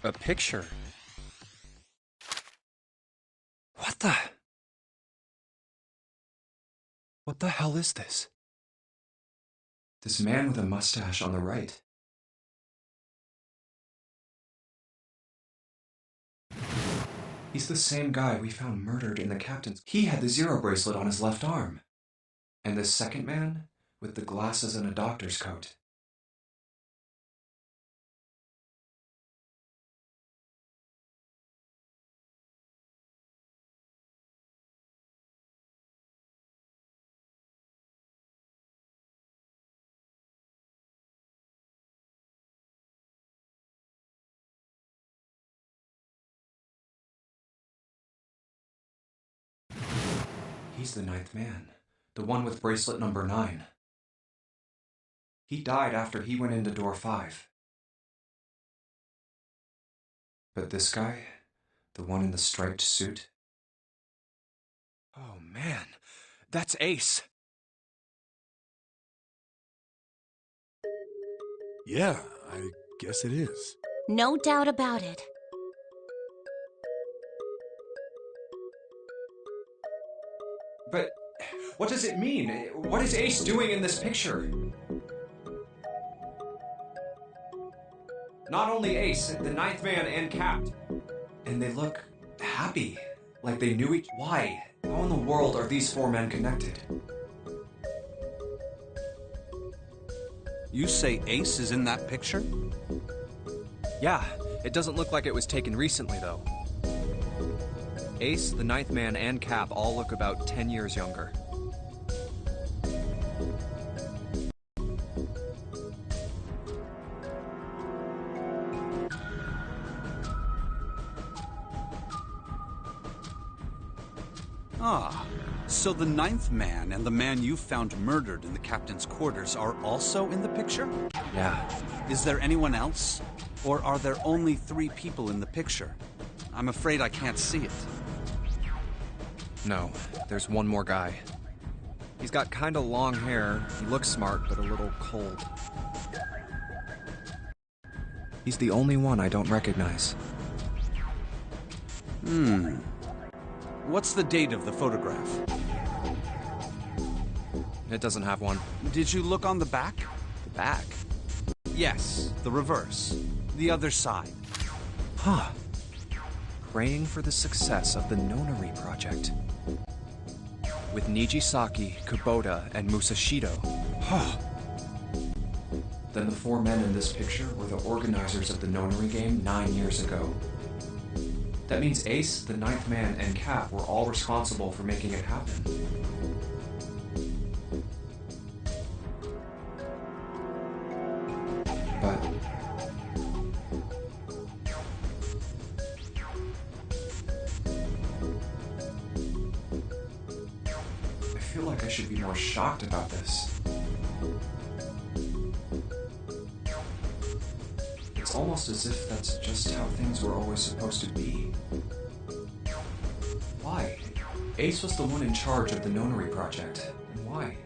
A picture? What the? What the hell is this? This man with a mustache on the right. He's the same guy we found murdered in the captain's. He had the zero bracelet on his left arm. And this second man with the glasses and a doctor's coat. He's the ninth man, the one with bracelet number 9. He died after he went into door 5. But this guy, the one in the striped suit? Oh man, that's Ace. Yeah, I guess it is. No doubt about it. But what does it mean? What is Ace doing in this picture? Not only Ace, the ninth man and Cap. And they look happy, like they knew each. Why? How in the world are these 4 men connected? You say Ace is in that picture? Yeah, it doesn't look like it was taken recently, though. Ace, the ninth man, and Cap all look about 10 years younger. Ah, so the ninth man and the man you found murdered in the captain's quarters are also in the picture? Yeah. Is there anyone else? Or are there only 3 people in the picture? I'm afraid I can't see it. No, there's one more guy. He's got kinda long hair, he looks smart, but a little cold. He's the only one I don't recognize. What's the date of the photograph? It doesn't have one. Did you look on the back? The back? Yes, the reverse. The other side. Huh. Praying for the success of the Nonary project. With Nijisaki, Kubota, and Musashido. Huh. Then the 4 men in this picture were the organizers of the Nonary game 9 years ago. That means Ace, the ninth man, and Cap were all responsible for making it happen. But I feel like I should be more shocked about this. It's almost as if that's just how things were always supposed to be. Why? Ace was the one in charge of the Nonary project. And why?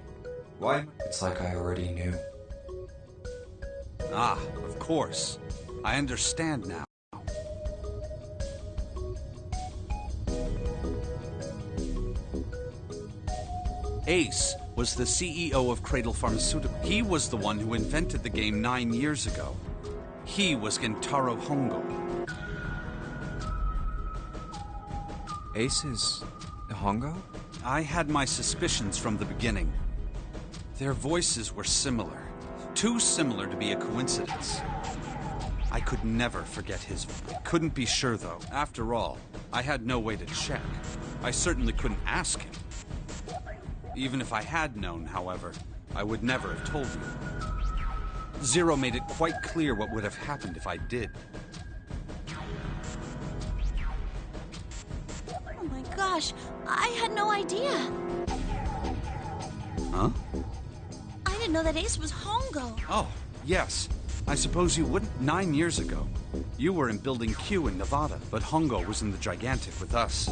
Why? It's like I already knew. Ah, of course. I understand now. Ace was the CEO of Cradle Pharmaceutical. He was the one who invented the game 9 years ago. He was Gentaro Hongo. Ace is Hongo? I had my suspicions from the beginning. Their voices were similar. Too similar to be a coincidence. I could never forget his voice. Couldn't be sure, though. After all, I had no way to check. I certainly couldn't ask him. Even if I had known, however, I would never have told you. Zero made it quite clear what would have happened if I did. Oh my gosh, I had no idea. Huh? I didn't know that Ace was Hongo. Oh, yes. I suppose you wouldn't. 9 years ago, you were in Building Q in Nevada, but Hongo was in the Gigantic with us.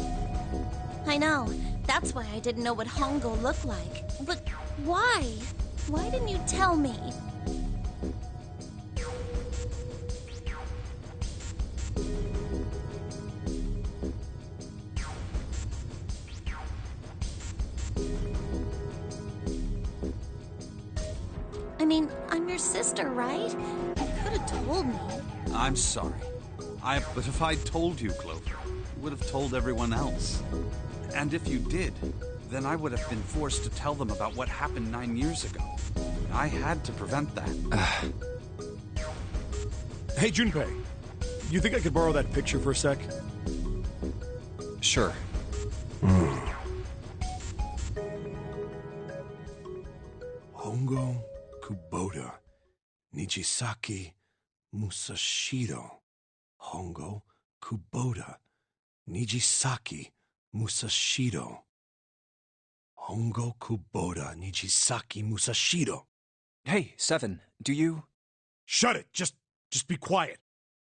I know. That's why I didn't know what Hongo looked like. But why? Why didn't you tell me? your sister, right? You could have told me. I'm sorry. But if I'd told you, Clover, you would have told everyone else. And if you did, then I would have been forced to tell them about what happened 9 years ago. I had to prevent that. Hey, Junpei. You think I could borrow that picture for a sec? Sure. Hongo, Kubota, Nijisaki, Musashiro. Hongo, Kubota, Nijisaki, Musashiro. Hongo, Kubota, Nijisaki, Musashiro. Hey, Seven, do you... Shut it! Just be quiet.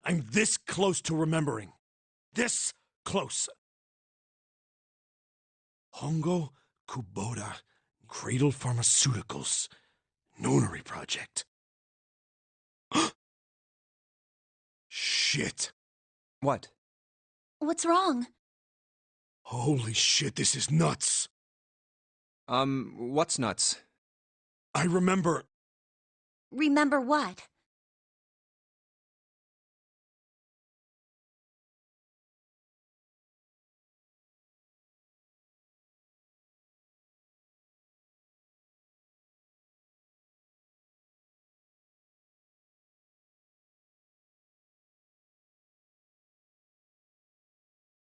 I'm this close to remembering. This close. Hongo, Kubota, Cradle Pharmaceuticals, Nonary Project. Shit. What? What's wrong? Holy shit, this is nuts. What's nuts? I remember... Remember what?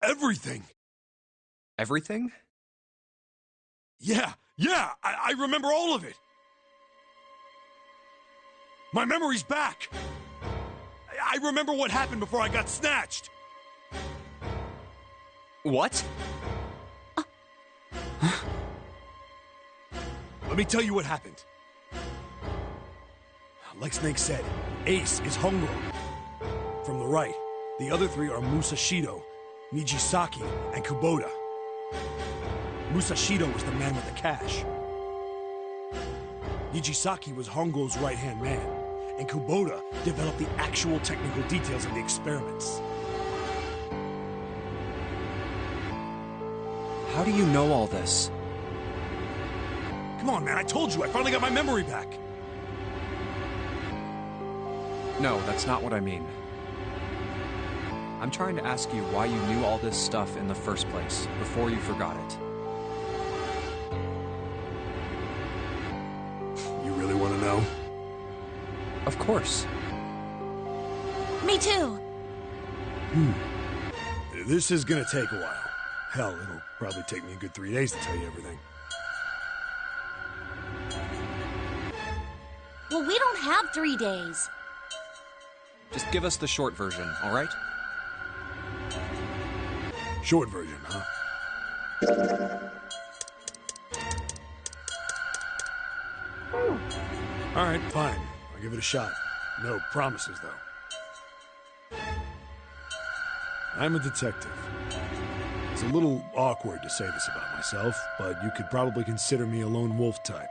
everything. Everything? Yeah, I remember all of it. My memory's back. I remember what happened before I got snatched. What? Let me tell you what happened. Like Snake said, Ace is Hongo. From the right, the other three are Musashido, Nijisaki, and Kubota. Musashido was the man with the cash. Nijisaki was Hongo's right-hand man, and Kubota developed the actual technical details of the experiments. How do you know all this? Come on, man, I told you, I finally got my memory back. No, that's not what I mean. I'm trying to ask you why you knew all this stuff in the first place, before you forgot it. You really want to know? Of course. Me too. This is gonna take a while. Hell, it'll probably take me a good 3 days to tell you everything. Well, we don't have 3 days. Just give us the short version, all right? Short version, huh? All right, fine. I'll give it a shot. No promises, though. I'm a detective. It's a little awkward to say this about myself, but you could probably consider me a lone wolf type.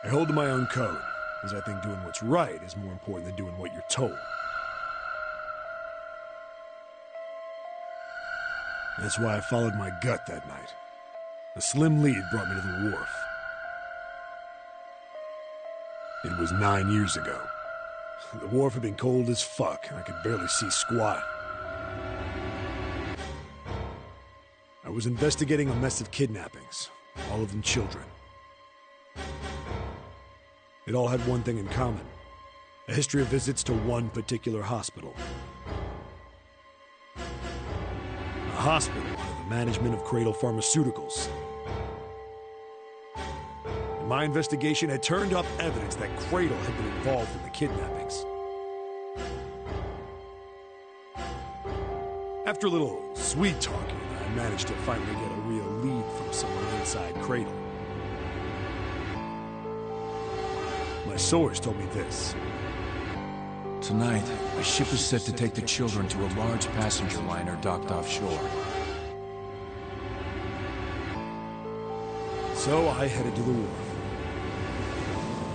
I hold to my own code, as I think doing what's right is more important than doing what you're told. That's why I followed my gut that night. A slim lead brought me to the wharf. It was 9 years ago. The wharf had been cold as fuck, and I could barely see squat. I was investigating a mess of kidnappings, all of them children. It all had one thing in common: a history of visits to one particular hospital. A hospital under the management of Cradle Pharmaceuticals. And my investigation had turned up evidence that Cradle had been involved in the kidnappings. After a little sweet talking, I managed to finally get a real lead from someone inside Cradle. My source told me this. Tonight, a ship is set to take the children to a large passenger liner docked offshore. So I headed to the wharf.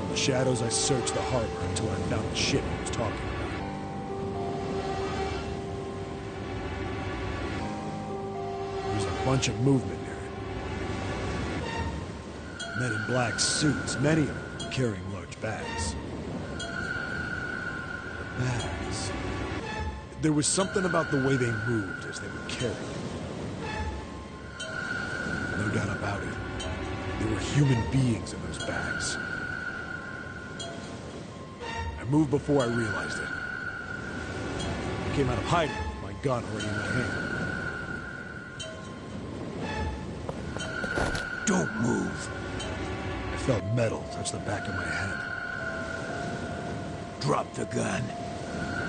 In the shadows, I searched the harbor until I found the ship I was talking about. There's a bunch of movement near it. Men in black suits, many of them carrying large bags. Bags. There was something about the way they moved as they were carried. No doubt about it. There were human beings in those bags. I moved before I realized it. I came out of hiding with my gun already in my hand. Don't move. I felt metal touch the back of my head. Drop the gun.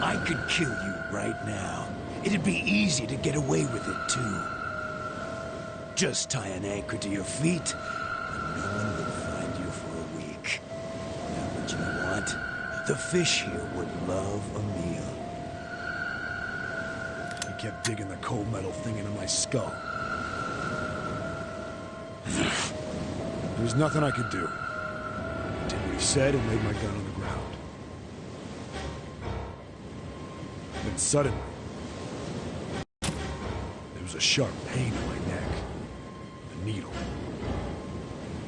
I could kill you right now. It'd be easy to get away with it, too. Just tie an anchor to your feet, and no one will find you for a week. Now what you want? The fish here would love a meal. He kept digging the cold metal thing into my skull. There was nothing I could do. I did what he said and laid my gun on the ground. Then suddenly, there was a sharp pain in my neck. A needle.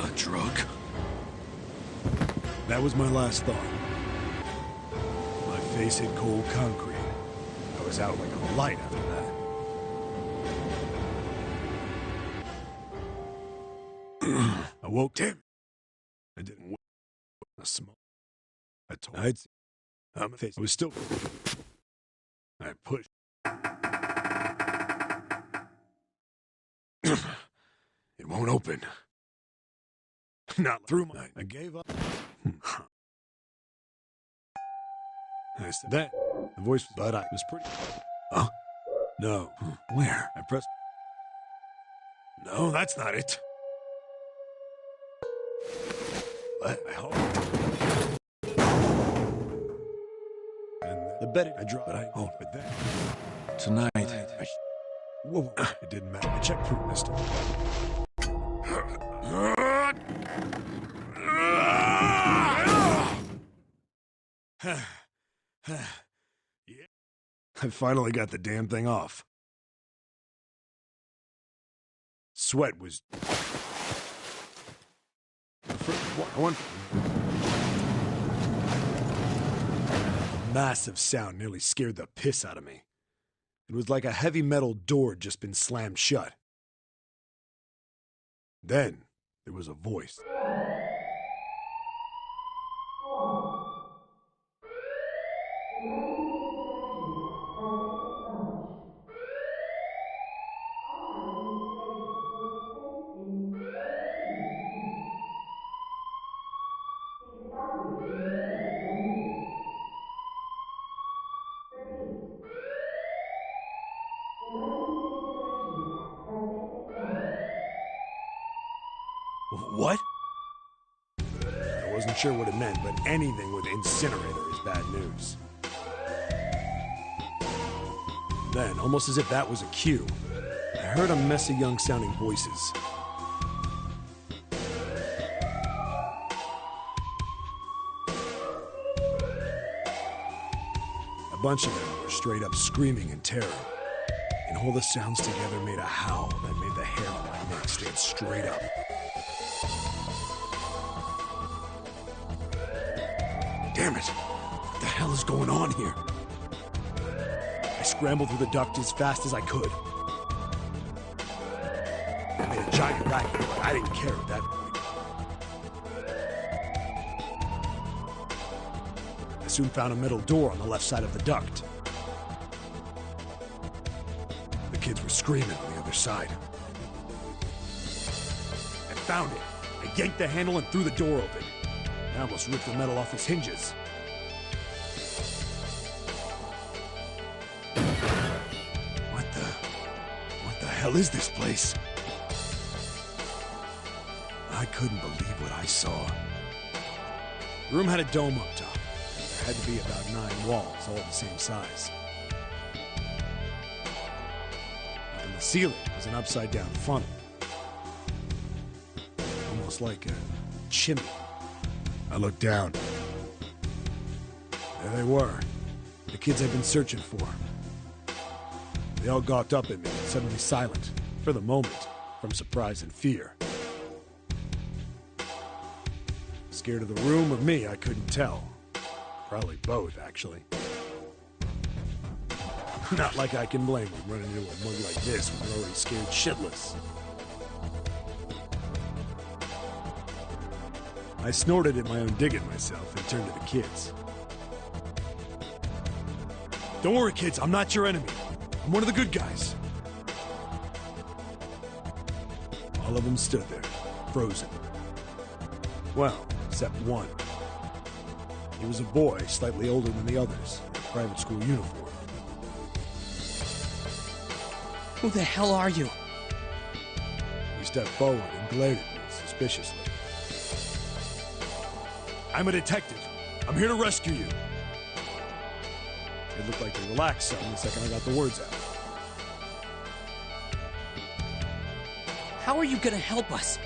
A drug? That was my last thought. My face hit cold concrete. I was out like a light after that. I woke. Damn. I didn't wake. A smoke. I told. I'd. My face was still. I pushed. It won't open. Not through my. I gave up. I said that. The voice, but I was pretty. Huh? No. Where? I pressed. No, that's not it. I hope. And the bed I dropped, but I owned with that. Tonight, Whoa, it didn't matter. I checked through this. Yeah. I finally got the damn thing off. Sweat was. A massive sound nearly scared the piss out of me. It was like a heavy metal door had just been slammed shut. Then there was a voice. What? I wasn't sure what it meant, but anything with incinerator is bad news. Then, almost as if that was a cue, I heard a mess of young-sounding voices. A bunch of them were straight up screaming in terror, and all the sounds together made a howl that made the hair on my neck stand straight up. Damn it! What the hell is going on here? I scrambled through the duct as fast as I could. I made a giant racket, but I didn't care at that point. I soon found a metal door on the left side of the duct. The kids were screaming on the other side. I found it. I yanked the handle and threw the door open. I almost ripped the metal off its hinges. What the hell is this place? I couldn't believe what I saw. The room had a dome up top. There had to be about 9 walls, all the same size. Up in the ceiling was an upside-down funnel. Almost like a chimney. I looked down. There they were. The kids I'd been searching for. They all gawked up at me, suddenly silent, for the moment, from surprise and fear. scared of the room or me, I couldn't tell. Probably both, actually. Not like I can blame them running into a mug like this when they're already scared shitless. I snorted at my own dig at myself and turned to the kids. Don't worry, kids, I'm not your enemy. I'm one of the good guys. All of them stood there, frozen. Well, except one. He was a boy, slightly older than the others, in a private school uniform. Who the hell are you? He stepped forward and glared at me suspiciously. I'm a detective. I'm here to rescue you. It looked like they relaxed some the second I got the words out. How are you gonna help us?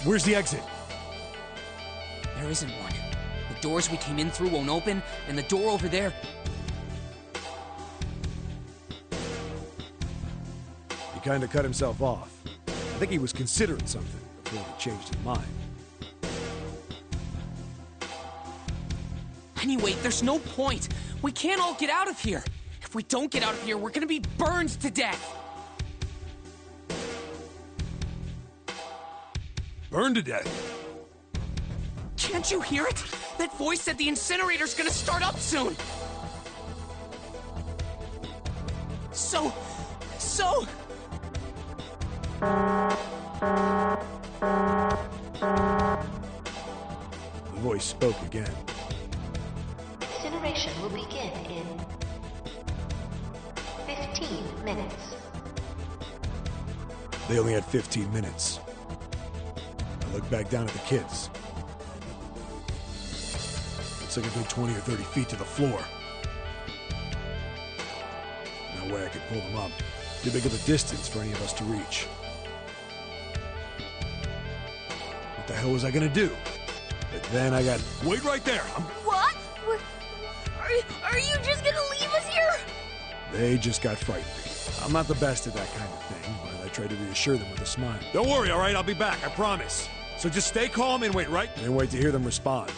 Where's the exit? There isn't one. The doors we came in through won't open, and the door over there... He kind of cut himself off. I think he was considering something before he changed his mind. Anyway, there's no point. We can't all get out of here. If we don't get out of here, we're gonna be burned to death. Burned to death? Can't you hear it? That voice said the incinerator's gonna start up soon. So... The voice spoke again. Incineration will begin in 15 minutes. They only had 15 minutes. I looked back down at the kids. Looks like a good 20 or 30 feet to the floor. No way I could pull them up. Too big of a distance for any of us to reach. What the hell was I gonna do? But then I got... Wait right there! What? Are you just gonna leave us here? They just got frightened. I'm not the best at that kind of thing, but I tried to reassure them with a smile. Don't worry, all right? I'll be back, I promise. So just stay calm and wait, right? And wait to hear them respond.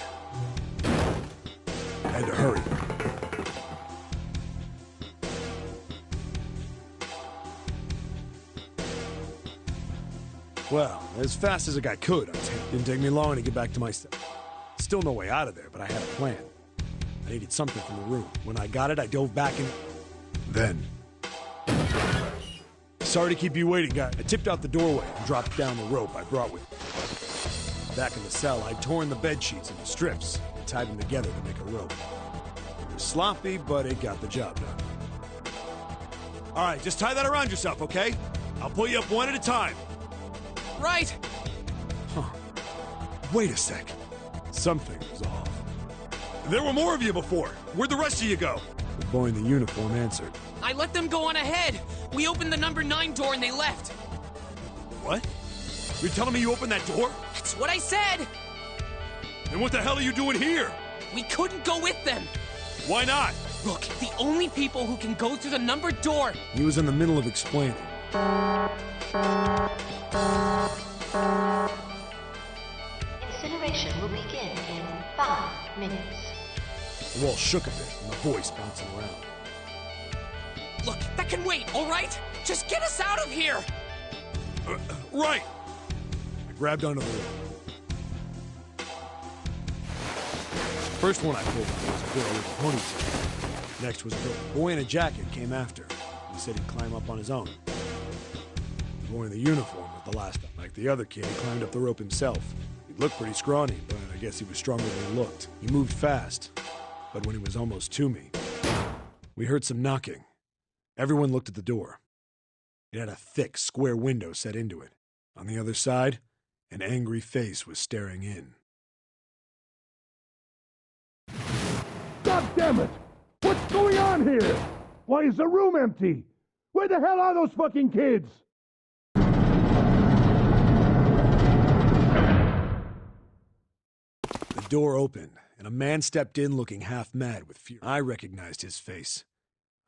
I had to hurry. Well, as fast as a guy could, I'd say. Didn't take me long to get back to my stuff. Still no way out of there, but I had a plan. I needed something from the room. When I got it, I dove back and... Then... Sorry to keep you waiting, guy. I tipped out the doorway and dropped down the rope I brought with me. Back in the cell, I'd torn the bed sheets into strips and tied them together to make a rope. It was sloppy, but it got the job done. All right, just tie that around yourself, okay? I'll pull you up one at a time. Right! Huh. Wait a sec. Something was off. There were more of you before. Where'd the rest of you go? The boy in the uniform answered. I let them go on ahead. We opened the number 9 door and they left. What? You're telling me you opened that door? That's what I said! Then what the hell are you doing here? We couldn't go with them. Why not? Look, the only people who can go through the numbered door... He was in the middle of explaining. Incineration will begin in 5 minutes. The wall shook a bit, and the voice bouncing around. Look, that can wait, all right? Just get us out of here! Right! I grabbed onto the rope. First one I pulled on was a girl with a ponytail. Next was a girl. A boy in a jacket came after. He said he'd climb up on his own. The boy in the uniform was the last up. Like the other kid, he climbed up the rope himself. He looked pretty scrawny, but I guess he was stronger than he looked. He moved fast, but when he was almost to me, we heard some knocking. Everyone looked at the door. It had a thick, square window set into it. On the other side, an angry face was staring in. God damn it! What's going on here? Why is the room empty? Where the hell are those fucking kids? The door opened, and a man stepped in looking half mad with fury. I recognized his face.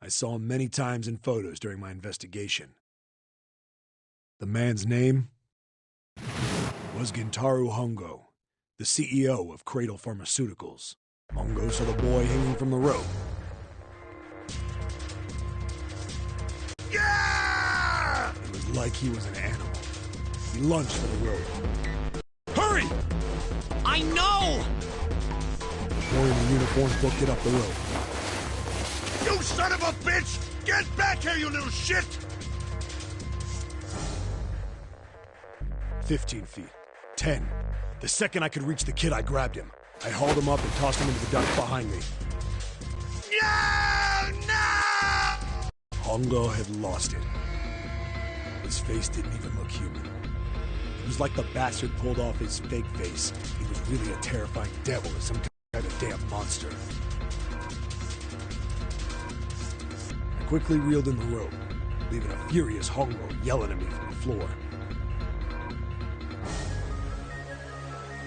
I saw him many times in photos during my investigation. The man's name was Gintaro Hongo. the CEO of Cradle Pharmaceuticals. Hongo saw the boy hanging from the rope. Yeah! It was like he was an animal. He lunged for the rope. Hurry! I know! The boy in the uniform booked it up the rope. You son of a bitch! Get back here, you little shit! 15 feet. 10. The second I could reach the kid, I grabbed him. I hauled him up and tossed him into the duct behind me. No! No! Hongo had lost it. His face didn't even look human. It was like the bastard pulled off his fake face. He was really a terrifying devil or some kind of damn monster. I quickly reeled in the rope, leaving a furious Hongo yelling at me from the floor.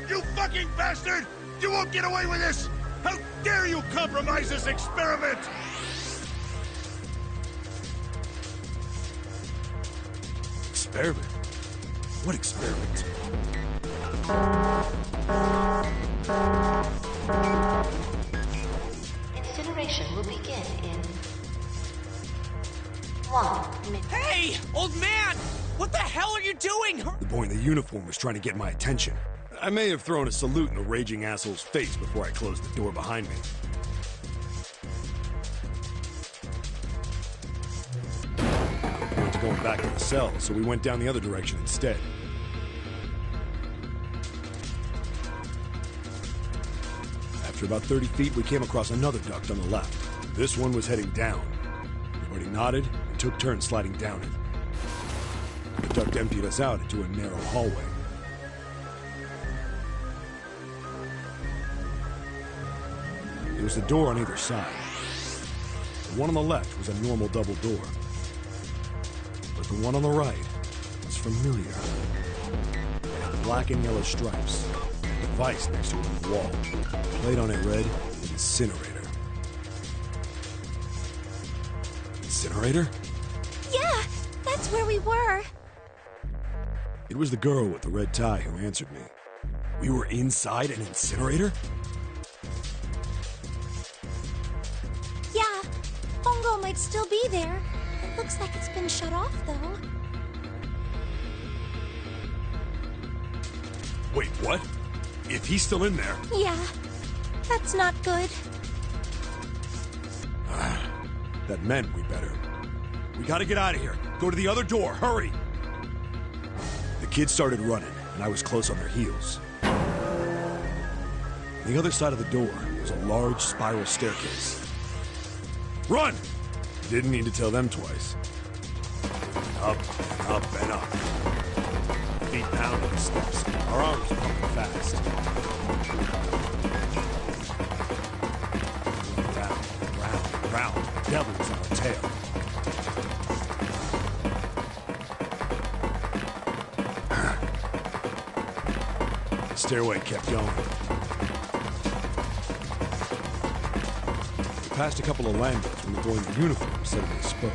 You fucking bastard! You won't get away with this! How dare you compromise this experiment! Experiment? What experiment? Incineration will begin in 1 minute. Hey, old man! What the hell are you doing? The boy in the uniform was trying to get my attention. I may have thrown a salute in the raging asshole's face before I closed the door behind me. No point to going back to the cell, so we went down the other direction instead. After about 30 feet, we came across another duct on the left. This one was heading down. Everybody nodded and took turns sliding down it. The duct emptied us out into a narrow hallway. There was a door on either side. The one on the left was a normal double door. But the one on the right was familiar. It had black and yellow stripes. A device next to it on the wall. The plate on it read, Incinerator. Incinerator? Yeah, that's where we were. It was the girl with the red tie who answered me. We were inside an incinerator? Yeah, Hongo might still be there. It looks like it's been shut off, though. Wait, what? If he's still in there... Yeah, that's not good. That meant we better... We gotta get out of here. Go to the other door, hurry! The kids started running, and I was close on their heels. On the other side of the door was a large spiral staircase. Run! Didn't need to tell them twice. Up, and up, and up. Feet pounding the steps. Our arms pumping fast. Round, round, round. The devil was on our tail. The stairway kept going. We passed a couple of landings when the boy in the uniform suddenly spoke.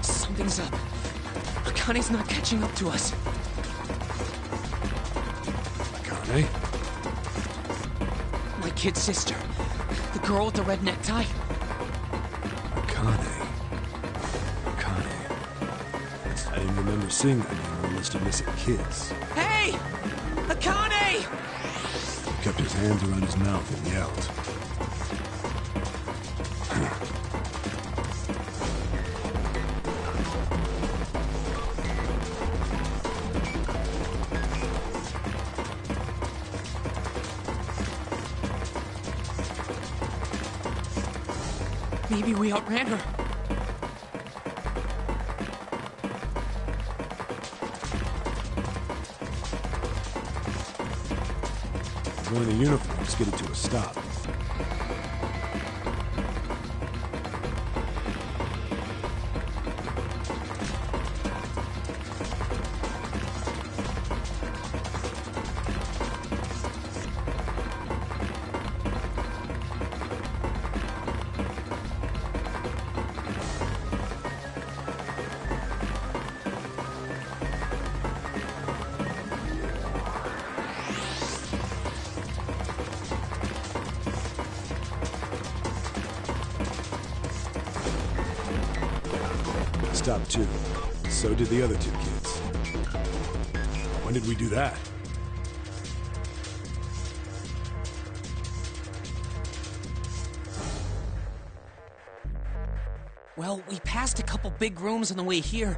Something's up. Akane's not catching up to us. Akane? My kid sister. The girl with the red necktie. Akane. I didn't remember seeing that name on the list of missing kids. Hey! Akane! He kept his hands around his mouth and yelled. Maybe we outran her. The boy in the uniform skidded to a stop. stopped too. So did the other two kids. When did we do that? Well, we passed a couple big rooms on the way here.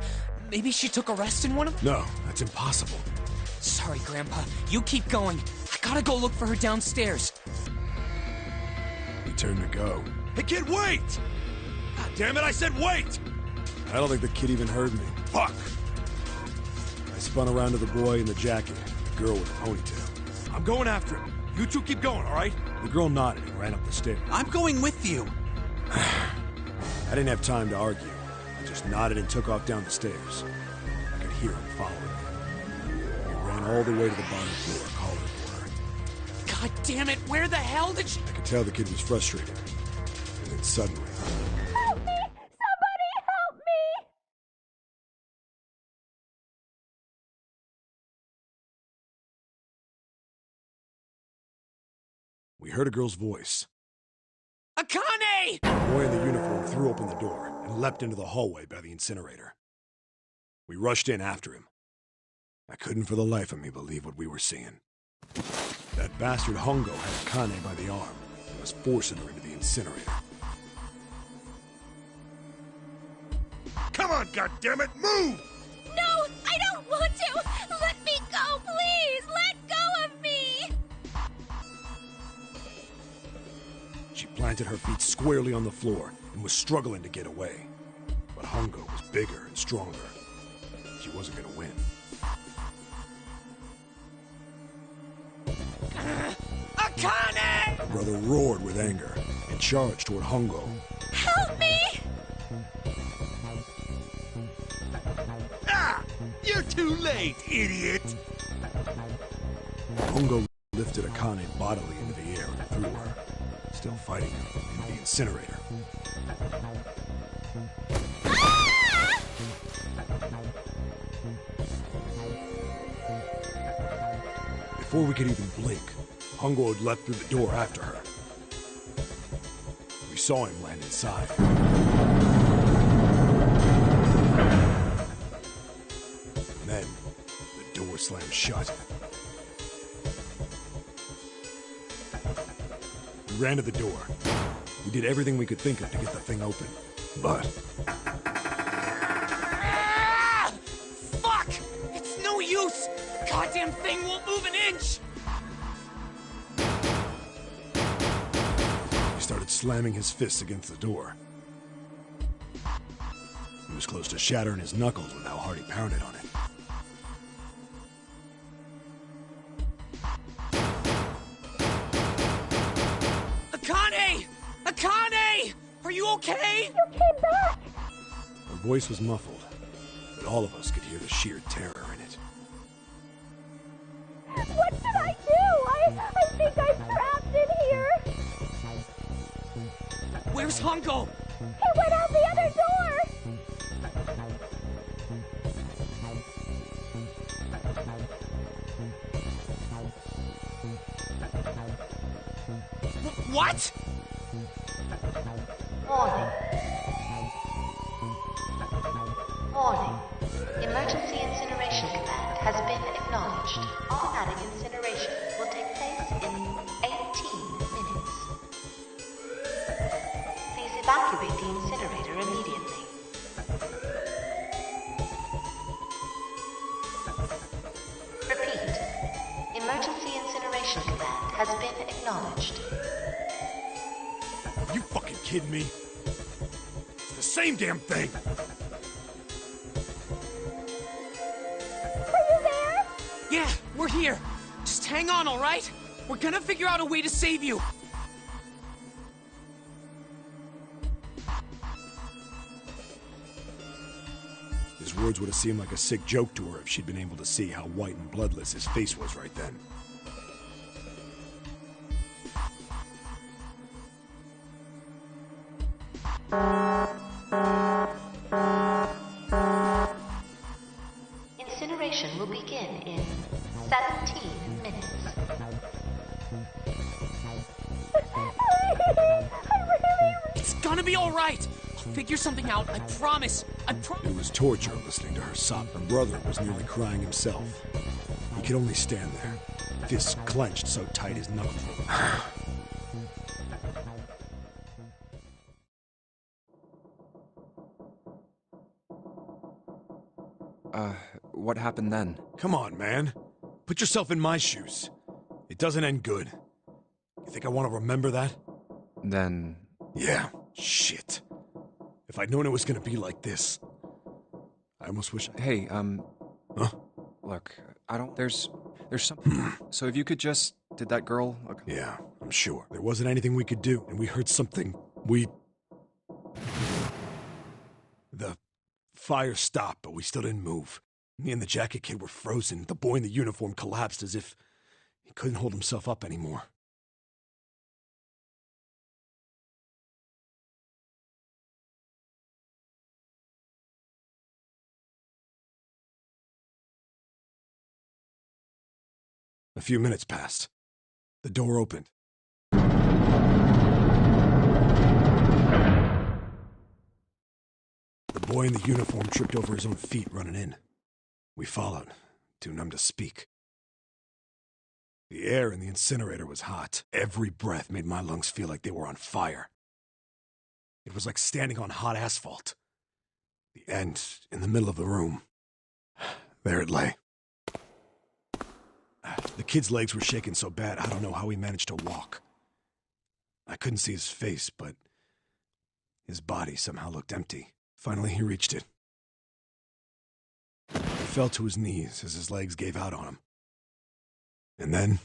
Maybe she took a rest in one of them? No, that's impossible. Sorry, Grandpa. You keep going. I gotta go look for her downstairs. We turn to go. Hey, kid, wait! God damn it, I said wait! I don't think the kid even heard me. Fuck! I spun around to the boy in the jacket, the girl with the ponytail. I'm going after him. You two keep going, all right? The girl nodded and ran up the stairs. I'm going with you. I didn't have time to argue. I just nodded and took off down the stairs. I could hear him following me. He ran all the way to the bottom floor, calling for her. God damn it, where the hell did she... I could tell the kid was frustrated. And then suddenly... Help me! Somebody help me! we heard a girl's voice. Akane! The boy in the uniform threw open the door and leapt into the hallway by the incinerator. We rushed in after him. I couldn't for the life of me believe what we were seeing. That bastard Hongo had Akane by the arm and was forcing her into the incinerator. Come on, goddammit, move! No, I don't want to! Let me go, please! Let go of me! She planted her feet squarely on the floor and was struggling to get away. But Hongo was bigger and stronger. She wasn't gonna win. Akane! My brother roared with anger and charged toward Hongo. Help me! Ah! You're too late, idiot! Hongo lifted Akane bodily into the air and threw her, still fighting her, into the incinerator. Before we could even blink, Hongo had leapt through the door after her. We saw him land inside. And then, the door slammed shut. We ran to the door. We did everything we could think of to get the thing open. But Ah! Fuck! It's no use! Goddamn thing won't move an inch! he started slamming his fists against the door. He was close to shattering his knuckles with how hard he pounded on it. Akane! Akane! Are you okay? You came back! Her voice was muffled, but all of us could hear the sheer terror in it. What should I do? I think I'm trapped in here! Where's Hongo? He went out the other door! What? Warning. Warning. Emergency incineration command has been acknowledged. Automatic incineration will take place in 18 minutes. Please evacuate the incinerator immediately. Repeat. Emergency incineration command has been acknowledged. You fucking kidding me? It's the same damn thing! Are you there? Yeah, we're here. Just hang on, all right? We're gonna figure out a way to save you. His words would have seemed like a sick joke to her if she'd been able to see how white and bloodless his face was right then. Incineration will begin in 17 minutes. It's gonna be all right. I'll figure something out. I promise. It was torture listening to her sob. Her brother was nearly crying himself. He could only stand there, fists clenched so tight his knuckles. What happened then? Come on, man. Put yourself in my shoes. It doesn't end good. You think I want to remember that? Then... Yeah, shit. If I'd known it was gonna be like this, I almost wish I... Hey, Huh? look, I don't... There's something... So if you could just... Did that girl... Okay. Yeah, I'm sure. There wasn't anything we could do, and we heard something. The fire stopped, but we still didn't move. Me and the jacket kid were frozen. The boy in the uniform collapsed as if he couldn't hold himself up anymore. A few minutes passed. The door opened. The boy in the uniform tripped over his own feet running in. We followed, too numb to speak. The air in the incinerator was hot. Every breath made my lungs feel like they were on fire. It was like standing on hot asphalt. The end, in the middle of the room. There it lay. The kid's legs were shaking so bad, I don't know how he managed to walk. I couldn't see his face, but his body somehow looked empty. Finally, he reached it. He fell to his knees as his legs gave out on him. And then...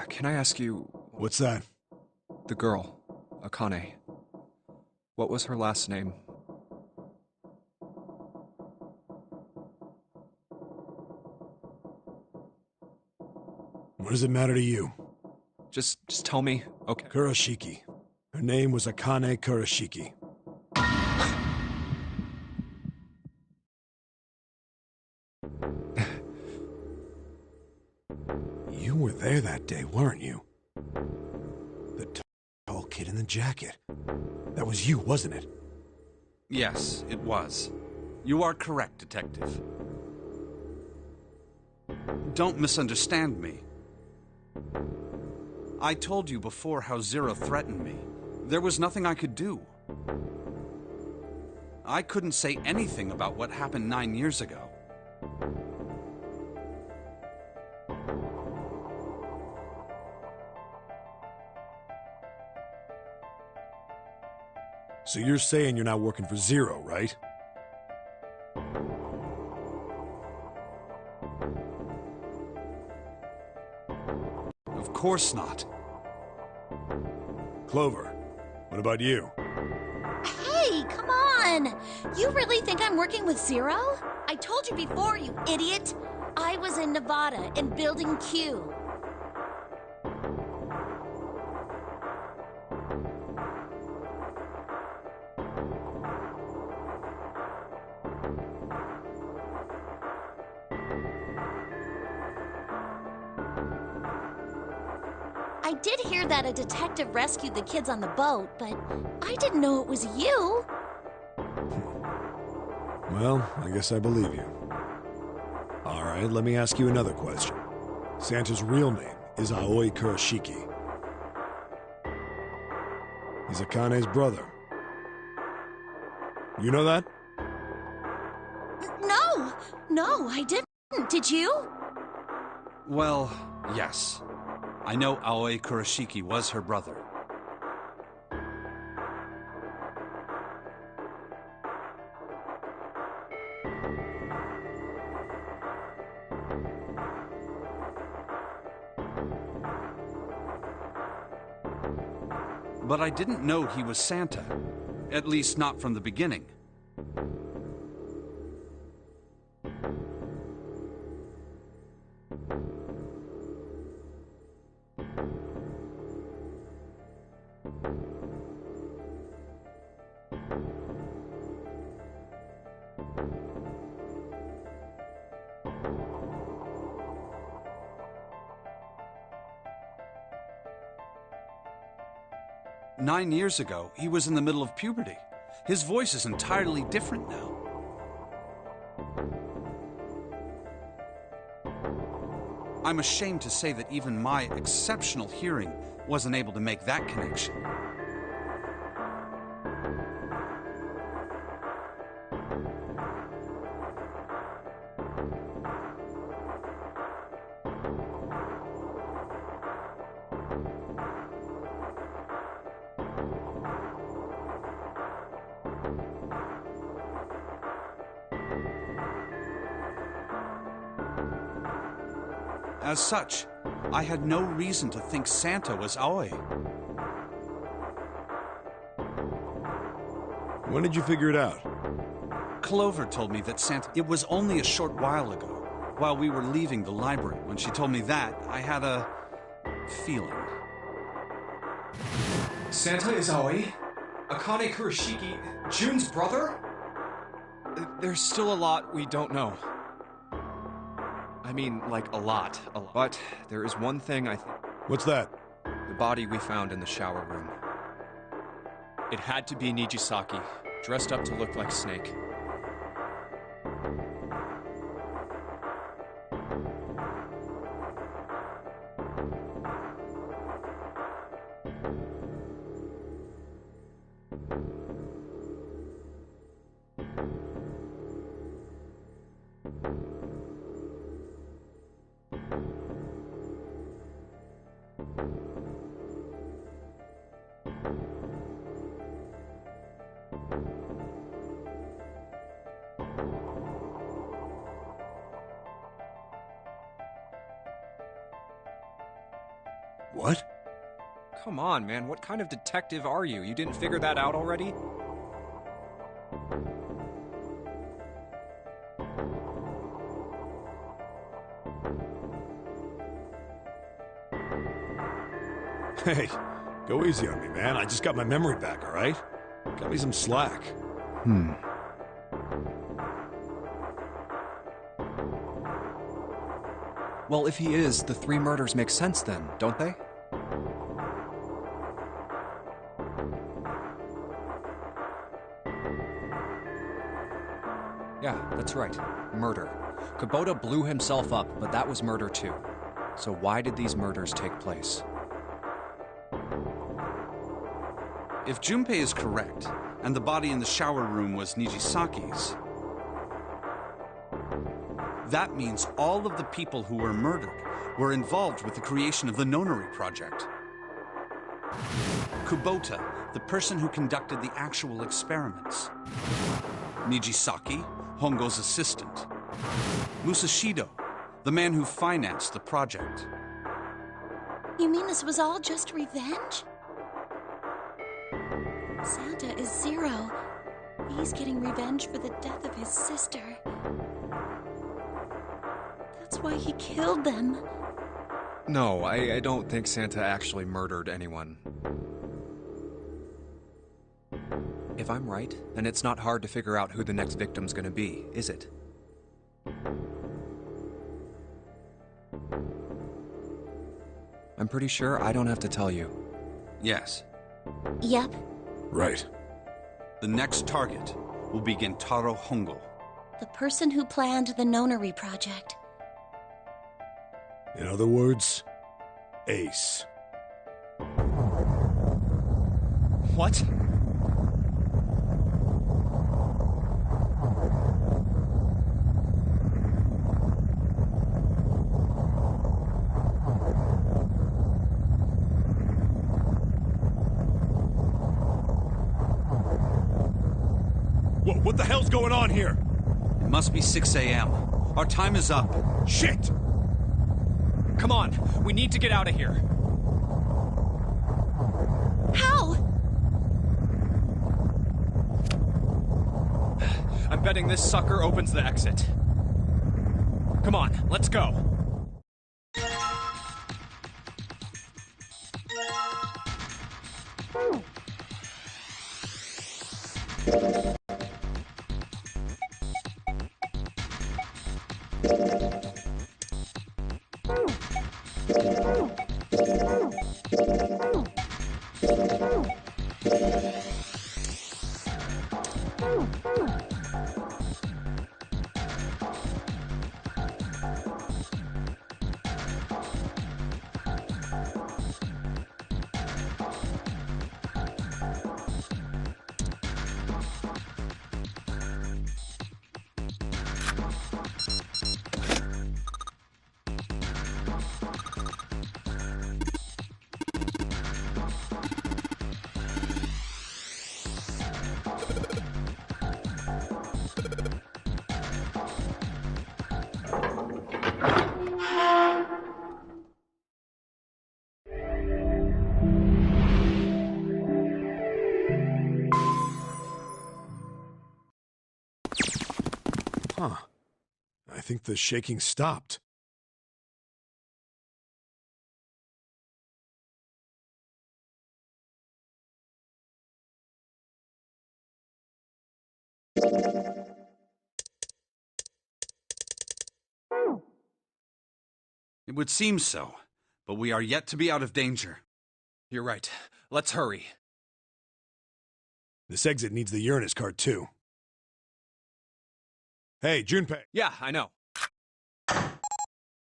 Can I ask you... What's that? The girl, Akane. What was her last name? What does it matter to you? Just tell me. Okay. Kurashiki. Her name was Akane Kurashiki. You were there that day, weren't you? The tall kid in the jacket. That was you, wasn't it? Yes, it was. You are correct, Detective. Don't misunderstand me. I told you before how Zero threatened me. There was nothing I could do. I couldn't say anything about what happened 9 years ago. So you're saying you're not working for Zero, right? Of course not. Clover, what about you? Hey, come on! You really think I'm working with Zero? I told you before, you idiot! I was in Nevada, in Building Q. I did hear that a detective rescued the kids on the boat, but I didn't know it was you. Well, I guess I believe you. All right, let me ask you another question. Santa's real name is Aoi Kurashiki. He's Akane's brother. You know that? No, I didn't. Did you? Well, yes. I know Aoi Kurashiki was her brother. But I didn't know he was Santa. At least not from the beginning. Nine years ago, he was in the middle of puberty. His voice is entirely different now. I'm ashamed to say that even my exceptional hearing wasn't able to make that connection. As such, I had no reason to think Santa was Aoi. When did you figure it out? Clover told me that Santa... It was only a short while ago, while we were leaving the library. When she told me that, I had a feeling. Santa is Aoi? Akane Kurashiki, June's brother? There's still a lot we don't know. I mean, like, a lot. But there is one thing I think... What's that? The body we found in the shower room. It had to be Nijisaki, dressed up to look like Snake. What? Come on, man, what kind of detective are you? You didn't figure that out already? Hey, go easy on me, man. I just got my memory back, all right? Cut me some slack. Well, if he is, the 3 murders make sense then, don't they? Yeah, that's right. Murder. Kubota blew himself up, but that was murder too. So why did these murders take place? If Junpei is correct, and the body in the shower room was Nijisaki's, that means all of the people who were murdered were involved with the creation of the Nonary Project. Kubota, the person who conducted the actual experiments. Nijisaki, Hongo's assistant. Musashido, the man who financed the project. You mean this was all just revenge? Santa is Zero. He's getting revenge for the death of his sister. That's why he killed them. No, I don't think Santa actually murdered anyone. If I'm right, then it's not hard to figure out who the next victim's gonna be, is it? I'm pretty sure I don't have to tell you. Yes. Yep. Right. The next target will be Gentaro Hongo. The person who planned the Nonary Project. In other words, Ace. What? What the hell's going on here? It must be 6 a.m. Our time is up. Shit! Come on, we need to get out of here. How? I'm betting this sucker opens the exit. Come on, let's go. Huh. I think the shaking stopped. It would seem so, but we are yet to be out of danger. You're right. Let's hurry. This exit needs the Uranus card, too. Hey, Junpei. Yeah, I know.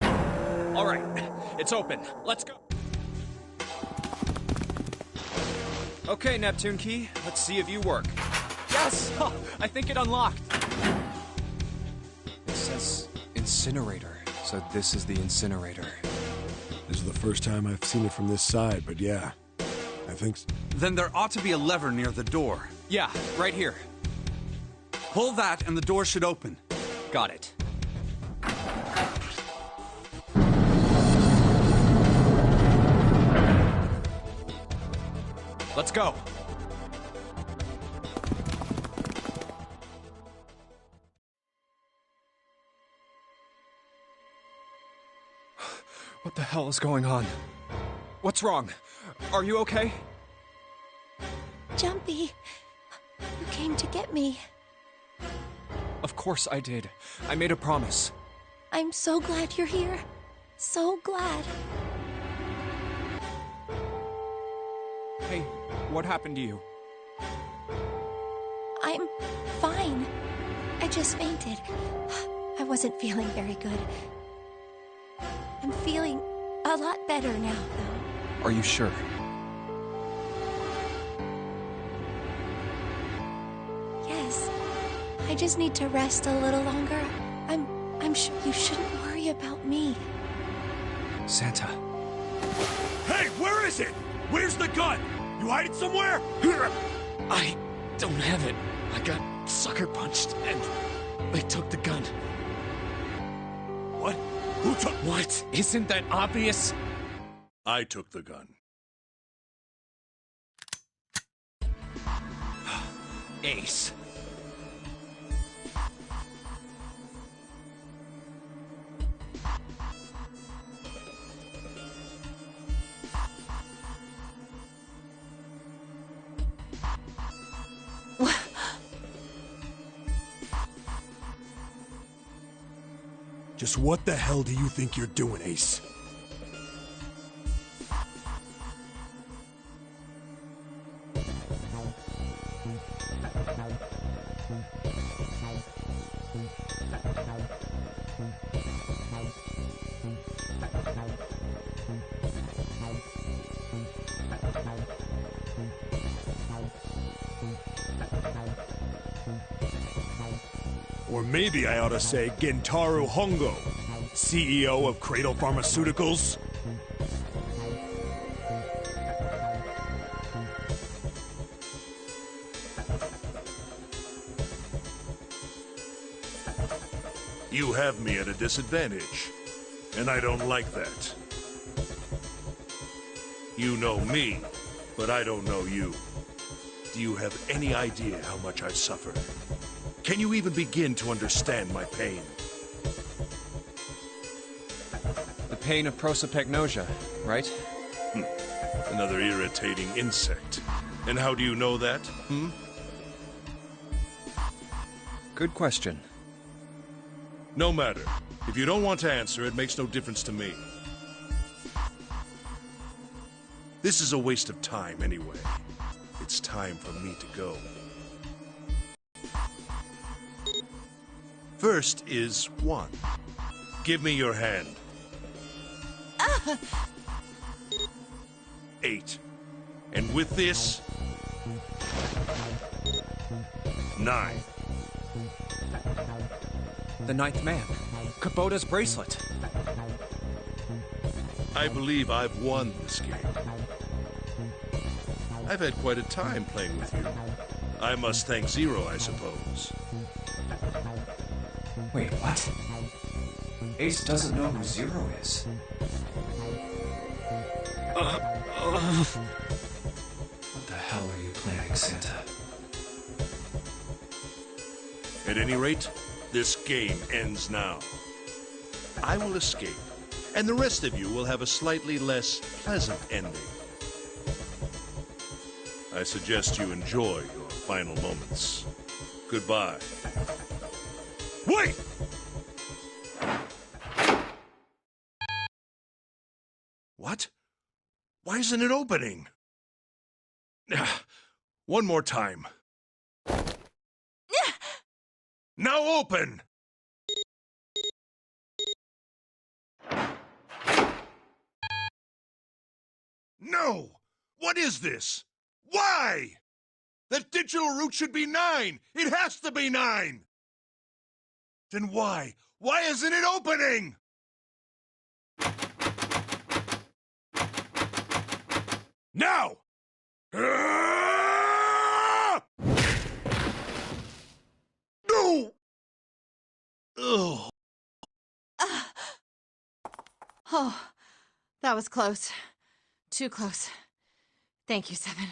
All right, it's open. Let's go. Okay, Neptune Key, let's see if you work. Yes! Oh, I think it unlocked. It says incinerator, so this is the incinerator. This is the first time I've seen it from this side, but yeah, I think so. Then there ought to be a lever near the door. Yeah, right here. Pull that and the door should open. Got it. Let's go. What the hell is going on? What's wrong? Are you okay? Jumpy, you came to get me. Of course I did. I made a promise. I'm so glad you're here. So glad. Hey, what happened to you? I'm fine. I just fainted. I wasn't feeling very good. I'm feeling a lot better now, though. Are you sure? Yes. I just need to rest a little longer. I'm sure you shouldn't worry about me. Santa. Hey, where is it? Where's the gun? You hide it somewhere? I don't have it. I got sucker punched, and they took the gun. What? Who took... What? Isn't that obvious? I took the gun. Ace. Just what the hell do you think you're doing, Ace? Or maybe I ought to say Gentaro Hongo, CEO of Cradle Pharmaceuticals. You have me at a disadvantage, and I don't like that. You know me, but I don't know you. Do you have any idea how much I've suffered? Can you even begin to understand my pain? The pain of prosopagnosia, right? Another irritating insect. And how do you know that, Good question. No matter. If you don't want to answer, it makes no difference to me. This is a waste of time anyway. It's time for me to go. First is 1. Give me your hand. 8. And with this... 9. The ninth man. Kubota's bracelet. I believe I've won this game. I've had quite a time playing with you. I must thank Zero, I suppose. Wait, what? Ace doesn't know who Zero is. What the hell are you planning, Santa? At any rate, this game ends now. I will escape, and the rest of you will have a slightly less pleasant ending. I suggest you enjoy your final moments. Goodbye. Wait! What? Why isn't it opening? One more time. Now open! No! What is this? Why? That digital route should be 9! It has to be 9! Then why? Why isn't it opening? Now! No! Ugh. Oh, that was close. Too close. Thank you, Seven.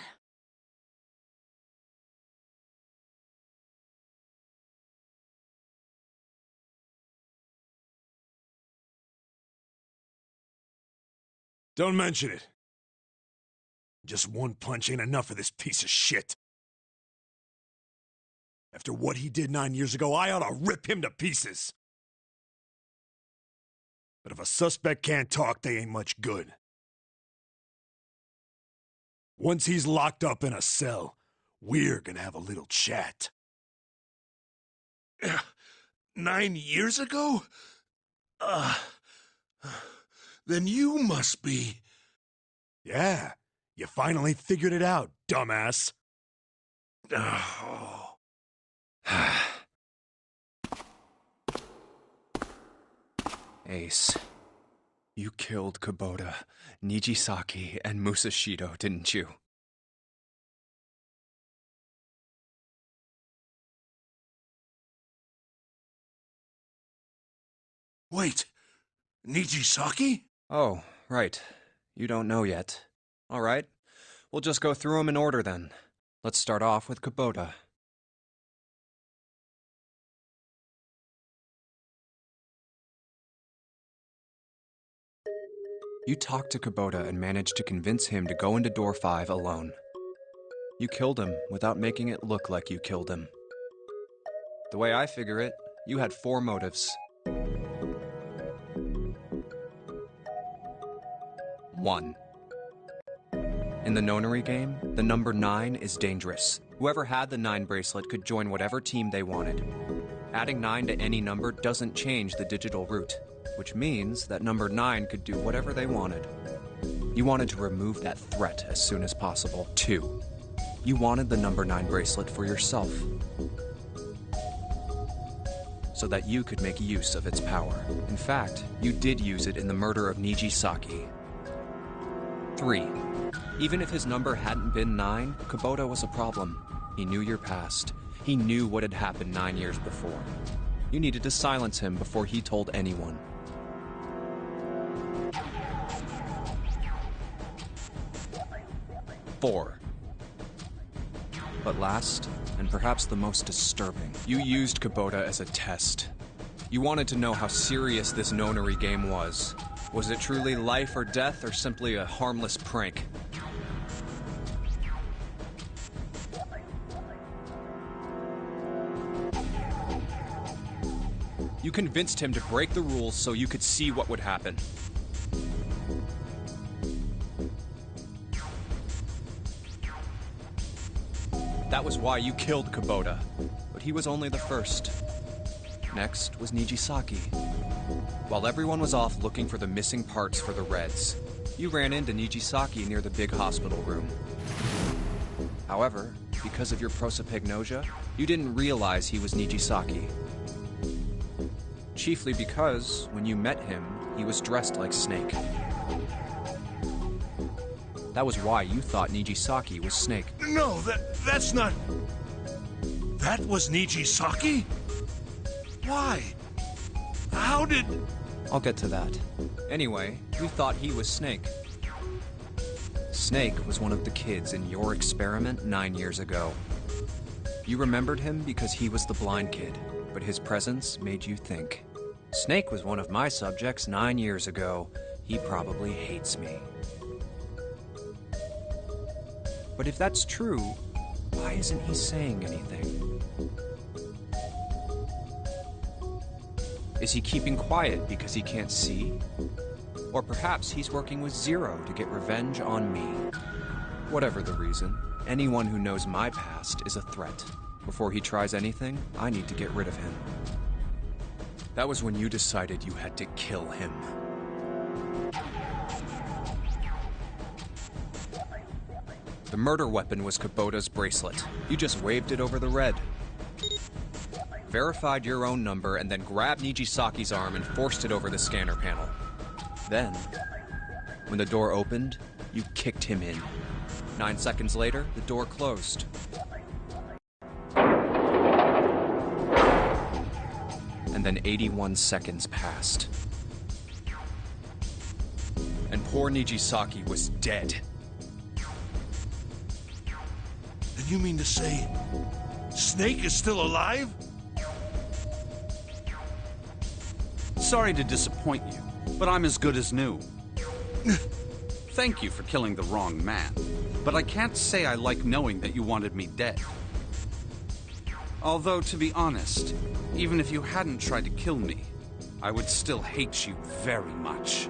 Don't mention it. Just one punch ain't enough for this piece of shit. After what he did 9 years ago, I ought to rip him to pieces. But if a suspect can't talk, they ain't much good. Once he's locked up in a cell, we're gonna have a little chat. 9 years ago? Then you must be... Yeah, you finally figured it out, dumbass. Oh. Ace, you killed Kubota, Nijisaki, and Musashido, didn't you? Wait, Nijisaki? Oh, right. You don't know yet. All right. We'll just go through them in order then. Let's start off with Kubota. You talked to Kubota and managed to convince him to go into Door 5 alone. You killed him without making it look like you killed him. The way I figure it, you had 4 motives. 1. In the nonary game, the number 9 is dangerous. Whoever had the 9 bracelet could join whatever team they wanted. Adding 9 to any number doesn't change the digital route, which means that number 9 could do whatever they wanted. You wanted to remove that threat as soon as possible. 2. You wanted the number 9 bracelet for yourself, so that you could make use of its power. In fact, you did use it in the murder of Nijisaki. 3. Even if his number hadn't been 9, Kubota was a problem. He knew your past. He knew what had happened 9 years before. You needed to silence him before he told anyone. 4. But last, and perhaps the most disturbing. You used Kubota as a test. You wanted to know how serious this nonary game was. Was it truly life or death, or simply a harmless prank? You convinced him to break the rules so you could see what would happen. That was why you killed Kubota, but he was only the first. Next was Nijisaki. While everyone was off looking for the missing parts for the Reds, you ran into Nijisaki near the big hospital room. However, because of your prosopagnosia, you didn't realize he was Nijisaki. Chiefly because, when you met him, he was dressed like Snake. That was why you thought Nijisaki was Snake. No, that's not... That was Nijisaki? Why? How did... I'll get to that. Anyway, you thought he was Snake. Snake was one of the kids in your experiment 9 years ago. You remembered him because he was the blind kid, but his presence made you think. Snake was one of my subjects 9 years ago. He probably hates me. But if that's true, why isn't he saying anything? Is he keeping quiet because he can't see? Or perhaps he's working with Zero to get revenge on me. Whatever the reason, anyone who knows my past is a threat. Before he tries anything, I need to get rid of him. That was when you decided you had to kill him. The murder weapon was Kubota's bracelet. You just waved it over the Red. Verified your own number, and then grabbed Nijisaki's arm and forced it over the scanner panel. Then, when the door opened, you kicked him in. 9 seconds later, the door closed. And then 81 seconds passed. And poor Nijisaki was dead. Then you mean to say... Snake is still alive? Sorry to disappoint you, but I'm as good as new. Thank you for killing the wrong man, but I can't say I like knowing that you wanted me dead. Although, to be honest, even if you hadn't tried to kill me, I would still hate you very much.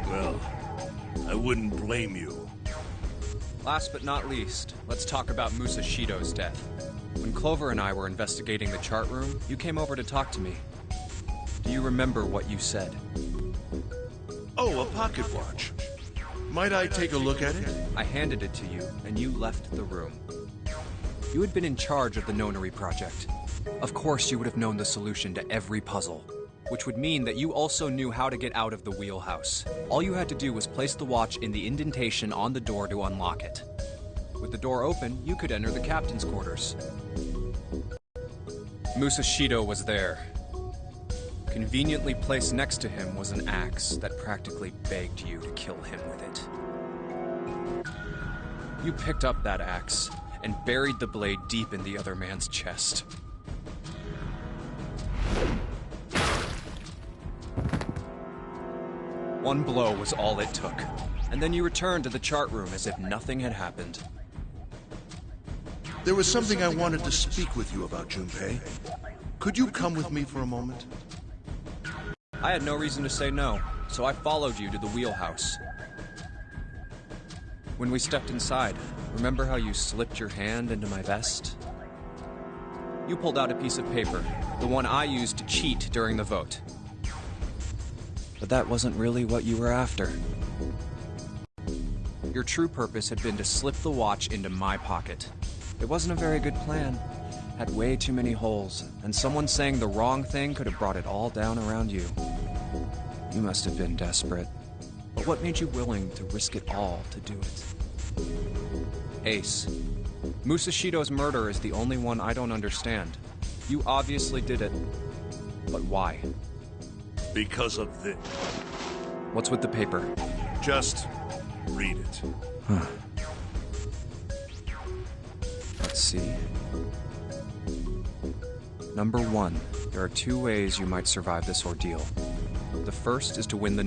Well, I wouldn't blame you. Last but not least, let's talk about Musashido's death. When Clover and I were investigating the chart room, you came over to talk to me. Do you remember what you said? Oh, a pocket watch. Might I take a look at it? I handed it to you, and you left the room. You had been in charge of the nonary project. Of course you would have known the solution to every puzzle, which would mean that you also knew how to get out of the wheelhouse. All you had to do was place the watch in the indentation on the door to unlock it. With the door open, you could enter the captain's quarters. Musashido was there. Conveniently placed next to him was an axe that practically begged you to kill him with it. You picked up that axe and buried the blade deep in the other man's chest. One blow was all it took, and then you returned to the chart room as if nothing had happened. There was something I wanted to speak with you about, Junpei. Could you come with me for a moment? I had no reason to say no, so I followed you to the wheelhouse. When we stepped inside, remember how you slipped your hand into my vest? You pulled out a piece of paper, the one I used to cheat during the vote. But that wasn't really what you were after. Your true purpose had been to slip the watch into my pocket. It wasn't a very good plan. Had way too many holes, and someone saying the wrong thing could have brought it all down around you. You must have been desperate. But what made you willing to risk it all to do it? Ace, Musashido's murder is the only one I don't understand. You obviously did it. But why? Because of this. What's with the paper? Just read it. Let's see. Number 1, there are 2 ways you might survive this ordeal. The first is to win the